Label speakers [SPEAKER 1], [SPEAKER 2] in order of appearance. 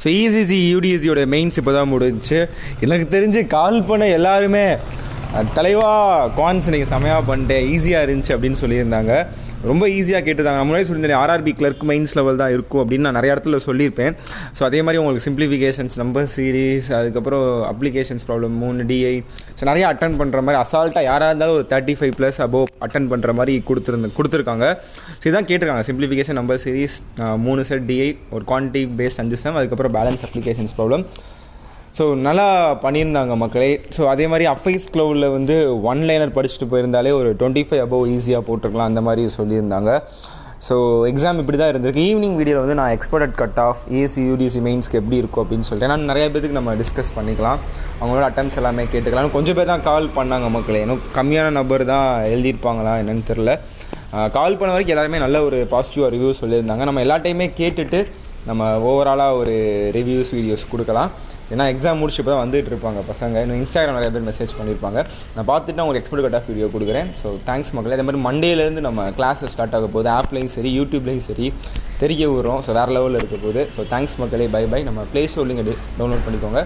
[SPEAKER 1] So ECC யூடிஎஸ்சியோட mains இப்போ தான் முடிஞ்சிச்சு. எனக்கு தெரிஞ்சு கால் பண்ண எல்லாருமே தலைவா குவான்ஸ் நீங்கள் செமையாக பண்ணிட்டேன், ஈஸியாக இருந்துச்சு அப்படின்னு சொல்லியிருந்தாங்க. ரொம்ப ஈஸியாக கேட்டுதாங்க. நான் முன்னாடி சொல்லியிருந்தேன் ஆர்ஆர்பி கிளர்க் மெயின்ஸ் லெவல் தான் இருக்கும் அப்படின்னு நான் நிறைய இடத்துல சொல்லியிருப்பேன். ஸோ அதே மாதிரி உங்களுக்கு சிம்பிளிஃபிகேஷன்ஸ், நம்பர் சீரீஸ், அதுக்கப்புறம் அப்ளிகேஷன்ஸ் ப்ராப்ளம் 3 DI, ஸோ நிறைய அட்டன் பண்ணுற மாதிரி அசால்ட்டாக யாராக இருந்தாலும் ஒரு 35+ அபோவ் அட்டன் பண்ணுற மாதிரி கொடுத்துருக்காங்க. ஸோ இதான் கேட்டிருக்காங்க. Simplification, number series, 3 set DI, ஒரு குவான்டிட்டி பேஸ்ட் 5 செம், அதுக்கப்புறம் பேலன்ஸ் அப்ளிகேஷன்ஸ் ப்ராப்ளம். ஸோ நல்லா பண்ணியிருந்தாங்க மக்களே. ஸோ அதே மாதிரி affairsCloudல வந்து 1 லைனர் படிச்சுட்டு போயிருந்தாலே ஒரு 25 அபோவ் ஈஸியாக போட்டிருக்கலாம் அந்த மாதிரி சொல்லியிருந்தாங்க. ஸோ எக்ஸாம் இப்படி தான் இருந்திருக்கு. ஈவினிங் வீடியோவில் வந்து நான் expected cut off ESIC UDC மெயின்ஸ்க்கு எப்படி இருக்கும் அப்படின்னு சொல்லிட்டு நான் நிறைய பேருக்கு நம்ம டிஸ்கஸ் பண்ணிக்கலாம். அவங்களோட அட்டம்ஸ் எல்லாமே கேட்டுக்கலாம். கொஞ்சம் பேர் தான் கால் பண்ணாங்க மக்களே. இன்னும் கம்மியான நபர் தான் எழுதியிருப்பாங்களா என்னன்னு தெரில. கால் பண்ண வரைக்கும் எல்லாருமே நல்ல ஒரு பாசிட்டிவாக ரிவ்யூ சொல்லியிருந்தாங்க. நம்ம எல்லா டைமே கேட்டுட்டு நம்ம ஓவராலாக ஒரு ரிவ்யூஸ் வீடியோஸ் கொடுக்கலாம். ஏன்னா எக்ஸாம் முடிச்சு இப்போ தான் வந்துட்டு இருப்பாங்க பசங்க. இன்னும் இன்ஸ்டாகிராம் நிறைய பேர் மெசேஜ் பண்ணியிருப்பாங்க. நான் பார்த்துட்டு நான் உங்களுக்கு எக்ஸ்பெக்ட் கட் ஆஃப் வீடியோ கொடுக்குறேன். ஸோ தேங்க்ஸ் மக்களே. அதே மாதிரி மண்டேலேருந்து நம்ம கிளாஸஸ் ஸ்டார்ட் ஆக போகுது. ஆப்லேயும் சரி யூடியூப்லேயும் சரி தெரிய வரும். ஸோ வேறு லெவலில் இருக்க போகுது. ஸோ தேங்க்ஸ் மக்களே. Bye bye. நம்ம ப்ளே ஸ்டோர் லிங்க் டவுன்லோட் பண்ணிக்கோங்க.